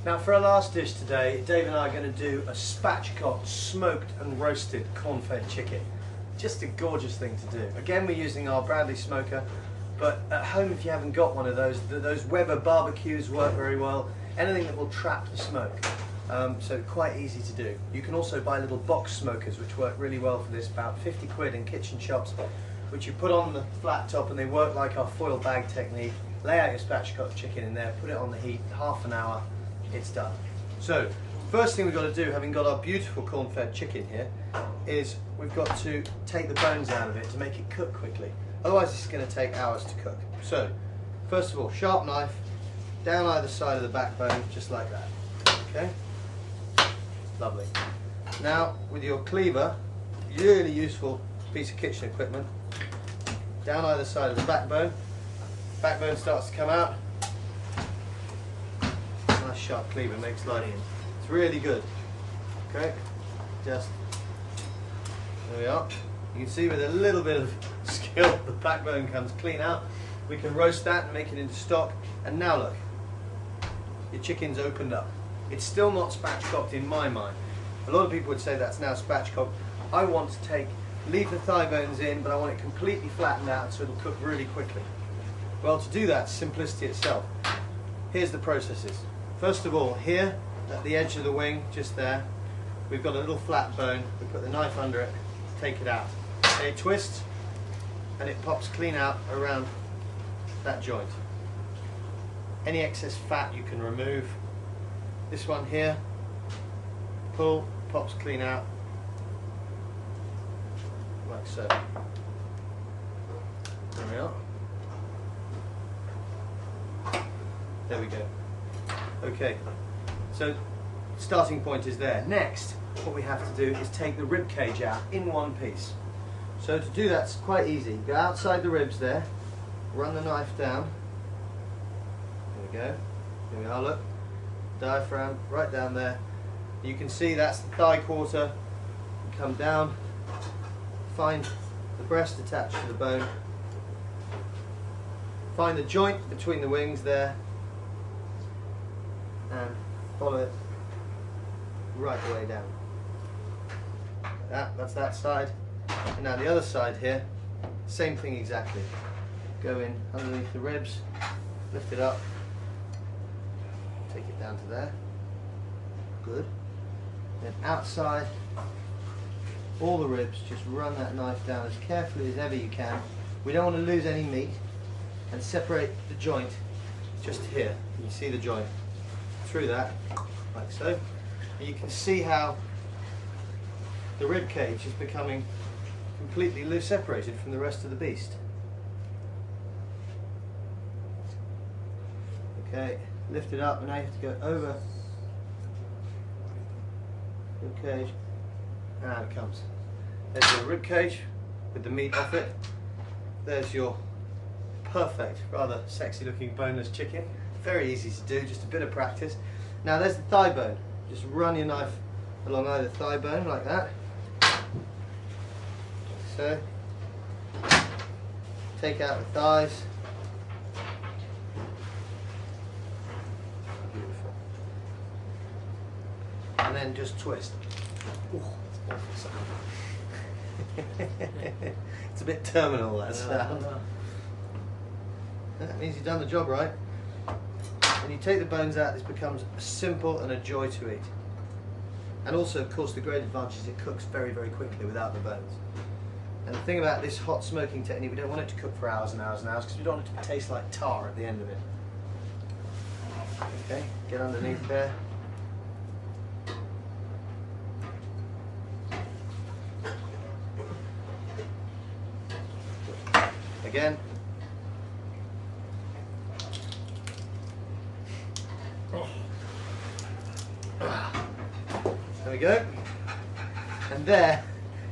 Now for our last dish today, Dave and I are going to do a spatchcock smoked and roasted corn-fed chicken. Just a gorgeous thing to do. Again, we're using our Bradley smoker, but at home if you haven't got one of those Weber barbecues work very well. Anything that will trap the smoke. So quite easy to do. You can also buy little box smokers which work really well for this, about 50 quid in kitchen shops, which you put on the flat top and they work like our foil bag technique. Lay out your spatchcock chicken in there, put it on the heat, half an hour, it's done. So, first thing we've got to do, having got our beautiful corn-fed chicken here, is we've got to take the bones out of it to make it cook quickly. Otherwise it's going to take hours to cook. So, first of all, sharp knife, down either side of the backbone, just like that. Okay? Lovely. Now, with your cleaver, really useful piece of kitchen equipment, down either side of the backbone. Backbone starts to come out. Nice sharp cleaver makes life. It's really good. Okay, just there we are. You can see with a little bit of skill, the backbone comes clean out. We can roast that and make it into stock. And now look, your chicken's opened up. It's still not spatchcocked in my mind. A lot of people would say that's now spatchcocked. I want to leave the thigh bones in, but I want it completely flattened out so it'll cook really quickly. Well, to do that, simplicity itself. Here's the processes. First of all, here at the edge of the wing, just there, we've got a little flat bone. We put the knife under it, take it out. It twists and it pops clean out around that joint. Any excess fat you can remove. This one here, pull, pops clean out, like so. There we are. There we go. Okay, so starting point is there. Next, what we have to do is take the rib cage out in one piece. So to do that's quite easy. Go outside the ribs there, run the knife down. There we go. Here we are, look. Diaphragm, right down there. You can see that's the thigh quarter. Come down, find the breast attached to the bone. Find the joint between the wings there. And follow it right the way down. That's that side. And now the other side here, same thing exactly. Go in underneath the ribs, lift it up, take it down to there. Good. Then outside, all the ribs, just run that knife down as carefully as ever you can. We don't want to lose any meat. And separate the joint just here. You see the joint through that, like so. And you can see how the rib cage is becoming completely loose, separated from the rest of the beast. Okay, lift it up, and now you have to go over the rib cage. And out it comes. There's your rib cage with the meat off it. There's your perfect, rather sexy looking boneless chicken. Very easy to do, just a bit of practice. Now there's the thigh bone. Just run your knife along either thigh bone like that. So, take out the thighs. Beautiful. And then just twist. Ooh, that's awful sound. It's a bit terminal, that sound. That means you've done the job right. When you take the bones out, this becomes simple and a joy to eat. And also, of course, the great advantage is it cooks very, very quickly without the bones. And the thing about this hot smoking technique, we don't want it to cook for hours and hours and hours because we don't want it to taste like tar at the end of it. Okay, get underneath there. Again. There we go. And there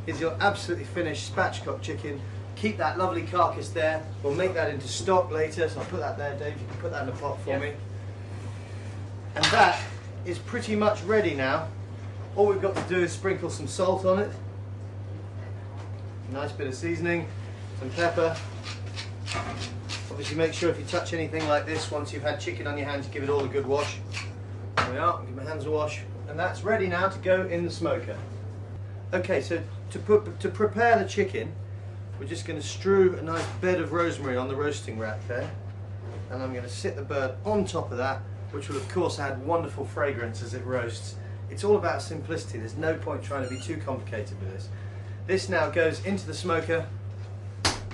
is your absolutely finished spatchcock chicken. Keep that lovely carcass there. We'll make that into stock later, so I'll put that there, Dave. You can put that in the pot for me. And that is pretty much ready now. All we've got to do is sprinkle some salt on it. A nice bit of seasoning, some pepper. Obviously make sure if you touch anything like this, once you've had chicken on your hands, you give it all a good wash. There we are, give my hands a wash, and that's ready now to go in the smoker. Okay, so to prepare the chicken, we're just going to strew a nice bed of rosemary on the roasting rack there, and I'm going to sit the bird on top of that, which will of course add wonderful fragrance as it roasts. It's all about simplicity, there's no point trying to be too complicated with this. This now goes into the smoker,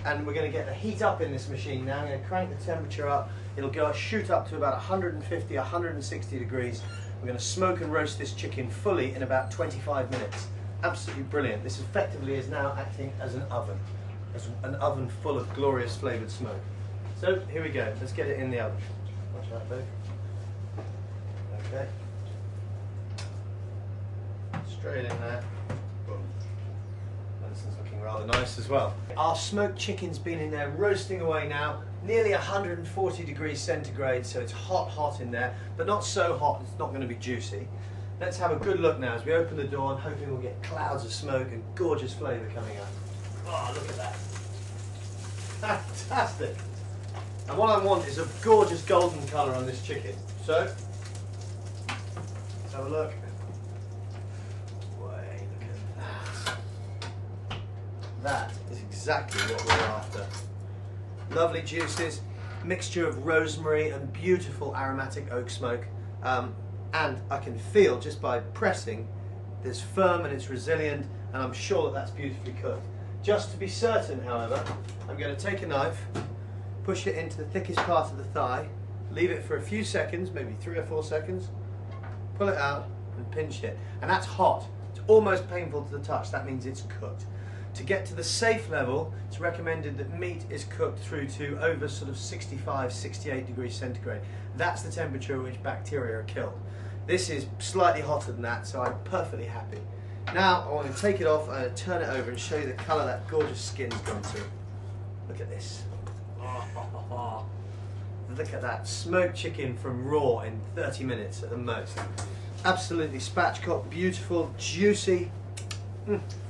and we're going to get the heat up in this machine now. I'm going to crank the temperature up. It'll go shoot up to about 150, 160 degrees. We're going to smoke and roast this chicken fully in about 25 minutes. Absolutely brilliant. This effectively is now acting as an oven full of glorious flavoured smoke. So here we go. Let's get it in the oven. Watch that, babe. Okay. Straight in there. Boom. This is looking rather nice as well. Our smoked chicken's been in there roasting away now, nearly 140 degrees centigrade, so it's hot in there, but not so hot it's not going to be juicy. Let's have a good look now as we open the door, and hoping we'll get clouds of smoke and gorgeous flavour coming out. Oh, look at that. Fantastic. And what I want is a gorgeous golden colour on this chicken. So, let's have a look. Wait, look at that. That is exactly what we're after. Lovely juices, mixture of rosemary and beautiful aromatic oak smoke. And I can feel just by pressing, it's firm and it's resilient, and I'm sure that that's beautifully cooked. Just to be certain, however, I'm going to take a knife, push it into the thickest part of the thigh, leave it for a few seconds, maybe 3 or 4 seconds, pull it out and pinch it. And that's hot. It's almost painful to the touch. That means it's cooked. To get to the safe level, it's recommended that meat is cooked through to over sort of 65, 68 degrees centigrade. That's the temperature at which bacteria are killed. This is slightly hotter than that, so I'm perfectly happy. Now I want to take it off and turn it over and show you the colour that gorgeous skin's gone to. Look at this. Look at that. Smoked chicken from raw in 30 minutes at the most. Absolutely spatchcock, beautiful, juicy,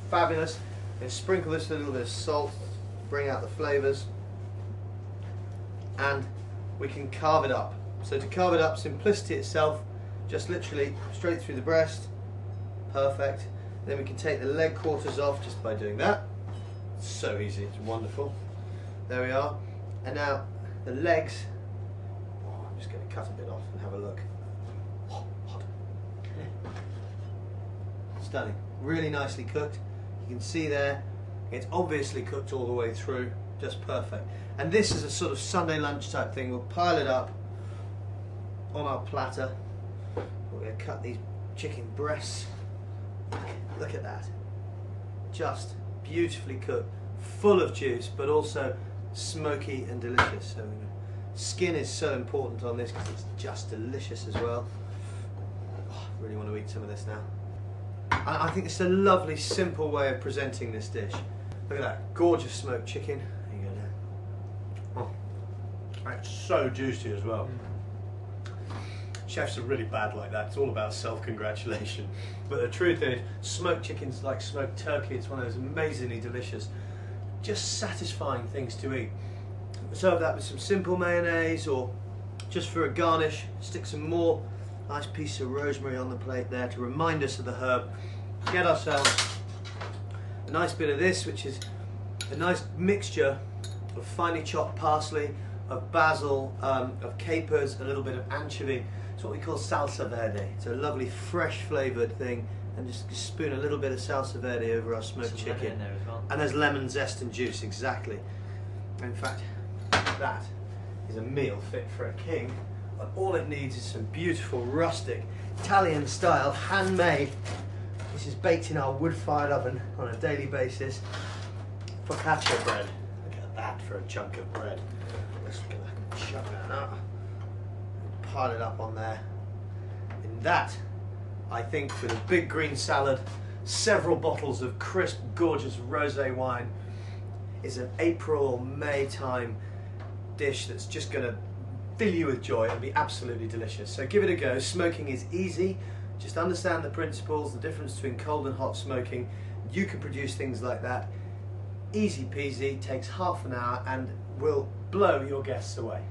fabulous. And sprinkle this with a little bit of salt, bring out the flavours, and we can carve it up. So to carve it up, simplicity itself, just literally straight through the breast, perfect. Then we can take the leg quarters off just by doing that. It's so easy, it's wonderful. There we are. And now the legs, I'm just going to cut a bit off and have a look. Hot. Stunning, really nicely cooked. You can see there, it's obviously cooked all the way through, just perfect. And this is a sort of Sunday lunch type thing. We'll pile it up on our platter. We're going to cut these chicken breasts. Look at that. Just beautifully cooked, full of juice, but also smoky and delicious. So skin is so important on this because it's just delicious as well. Oh, I really want to eat some of this now. I think it's a lovely, simple way of presenting this dish. Look at that, gorgeous smoked chicken. There you go now. Oh, it's so juicy as well. Chefs are really bad like that. It's all about self-congratulation. But the truth is, smoked chicken's like smoked turkey. It's one of those amazingly delicious, just satisfying things to eat. Serve that with some simple mayonnaise, or just for a garnish, stick some more nice piece of rosemary on the plate there to remind us of the herb. Get ourselves a nice bit of this, which is a nice mixture of finely chopped parsley, of basil, of capers, a little bit of anchovy. It's what we call salsa verde. It's a lovely fresh flavoured thing, and just spoon a little bit of salsa verde over our smoked chicken. In there as well. And there's lemon zest and juice, exactly. In fact, that is a meal fit for a king. And all it needs is some beautiful rustic Italian style handmade. This is baked in our wood-fired oven on a daily basis. Focaccia bread. Look at that for a chunk of bread. Let's look at that. Shove that up. Pile it up on there. And that, I think, with a big green salad, several bottles of crisp, gorgeous rosé wine, is an April or May time dish that's just going to fill you with joy and be absolutely delicious. So give it a go. Smoking is easy. Just understand the principles, the difference between cold and hot smoking. You can produce things like that. Easy peasy, takes half an hour and will blow your guests away.